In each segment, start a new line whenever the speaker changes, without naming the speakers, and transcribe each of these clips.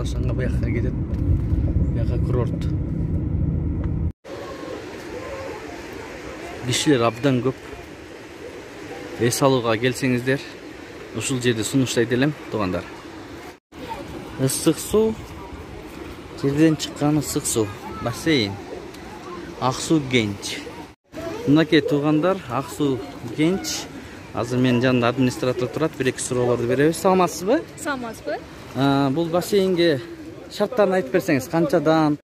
ошонго буяка кетет. Буяка курорт. Кишилер абдан көп. Эс алууга келсеңиздер, ушул жерди сунуштайт элем, туугандар. Ысык суу, жерден чыккан ысык суу, бассейн. Ак суу Кенч. Мынакей туугандар, Ак суу Кенч. Азыр менин жанымда администратор турат, бир-эки суроолорду беребиз. Саламатсызбы?
Саламатсызбы.
Бул бассейнге шарттарын айтып берсеңиз, канчадан?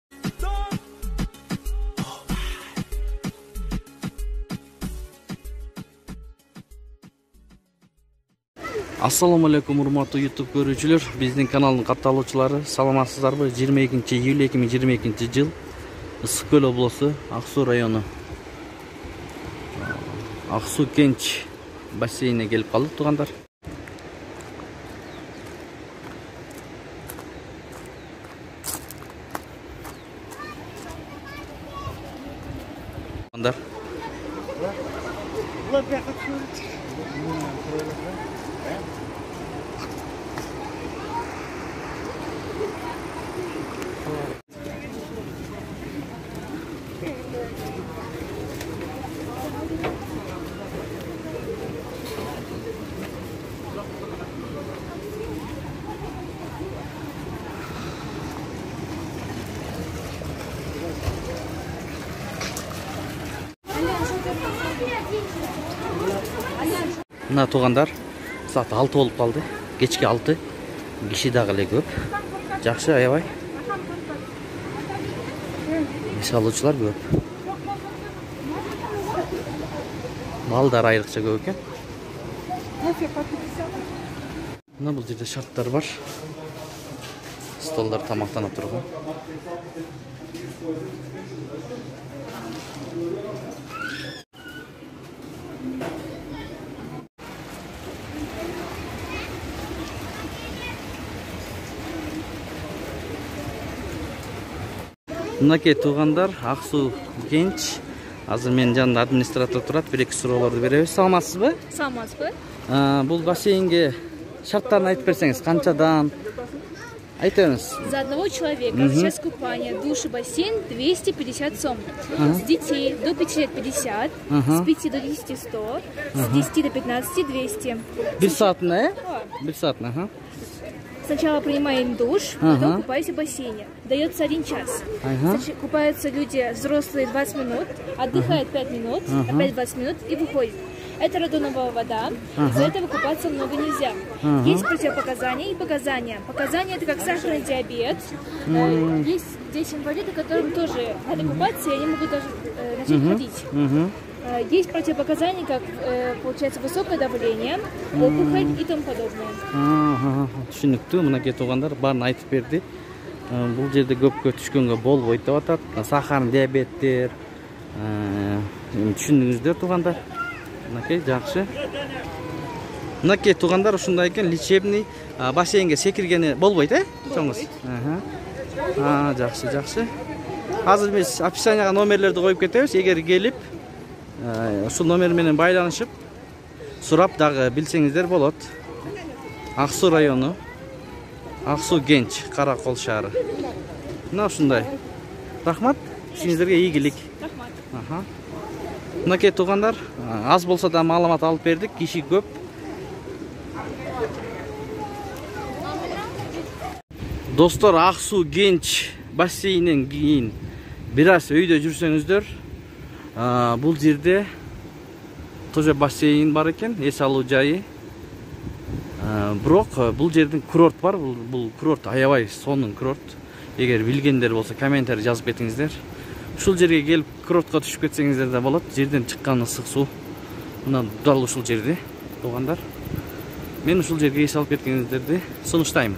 Ассаламу алейкум, урматтуу YouTube көрүүчүлөр. Биздин каналдын катталуучулары, саламатсыздарбы? 22-июль 2022 жыл. Ысык көл облусу, Ак суу району. Ак суу Кенч бассейнине келип калдык, туугандар. Мына туугандар, саат 6 болуп калды. Кечки 6. Киши дагы эле көп. Жакшы, аябай. Эс алуучулар көп. Балдар айрыкча көп экен. Мына бул жерде шарттар бар. Столдар тамактанып турган. Мынакей туугандар, Ак суу Кенч. Азыр менин жанымда администратор турат, бир-эки суроолорду беребиз. Саламатсызбы?
Саламатсызбы.
Бул бассейнге шарттарын айтып берсеңиз, канчадан? Айтыңыз.
За одного человека сейчас купание, душ и бассейн 250 сом. С детей до 5 лет 50, с 5 до 10 100, с 10 до 15 200.
Бир саатына, Бир саатына, ага.
Сначала принимаем душ, потом купайся в бассейне. Дается 1 час. Купаются люди взрослые 20 минут, отдыхают 5 минут, опять 20 минут и выходят. Это радоновая вода, из-за этого купаться много нельзя. Есть противопоказания и показания. Показания — это как сахарный диабет. Есть здесь инвалиды, которым тоже надо купаться, и они могут даже начать ходить. Есть противопоказания, как получается высокое давление, опухоль и тому подобное.
Түшүнүктүү, мынакей туугандар баарын айтып берди. Бул жерде көпкө түшкөнгө болбойт деп атат. Сахарный диабеттер. Түшүндүңүздөр, туугандар. Мынакей жакшы. Мынакей туугандар ушундай экен, лечебный бассейнге секиргени болбойт, чоңуз. Жакшы, жакшы. Азыр биз описанияга номерлерди коюп кетебиз. Эгер келип, ушул номер менен байланышып, сурап дагы билсеңиздер болот. Ак суу району, Ак суу Кенч, Каракол шаары. Мына ушундай. Рахмат, сиңиздерге ийгилик. Рахмат. Мынакей туугандар, аз болсо да маалымат алып бердик, киши көп. Достор, Ак суу Кенч бассейнинен кийин бир аз өйдө жүрсөңүздөр, бул жерде тоже бассейн бар экен, эс алуу жайы. Бирок бул жердин курорт бар, бул курорт аябай сонун курорт. Эгер билгендер болсо комментарий жазып кетиңиздер. Ушул жерге келип курортко түшүп кетсеңиздер да болот. Жерден чыккан ысык суу. Мына дал ушул жерде, туугандар. Мен ушул жерге эс алып кеткениңиздерди сунуштайм.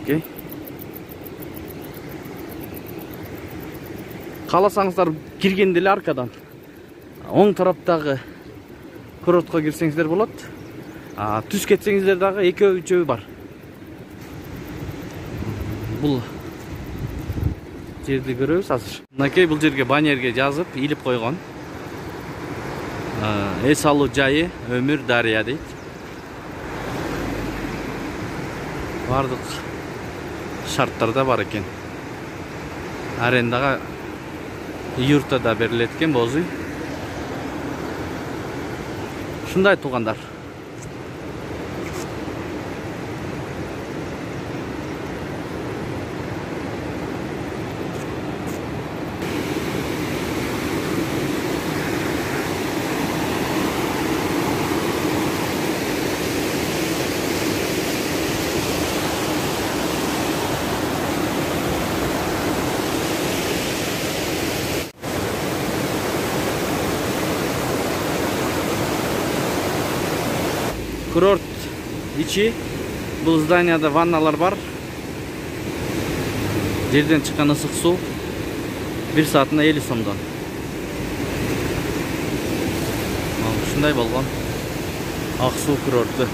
Окей. Кааласаңыздар киргенде эле аркадан оң тараптагы курортко кирсеңиздер болот. Түз кетсеңиздер дагы экөө үчөө бар. Бул жерди көрөбүз азыр. Мынакей бул жерге баннерге жазып, илип койгон. Эс алуу жайы Өмүр Дарыя дейт. бардык шарттарда бар экен. Арендага июрта да берилет экен бозуй. Ушундай туугандар. Курорт ичи, бул зданияда ванналар бар. Жерден чыккан ысык суу 1 саатына 50 сомдон. Ушундай болгон Ак Суу курорту.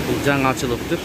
Бул жаңы ачылыптыр.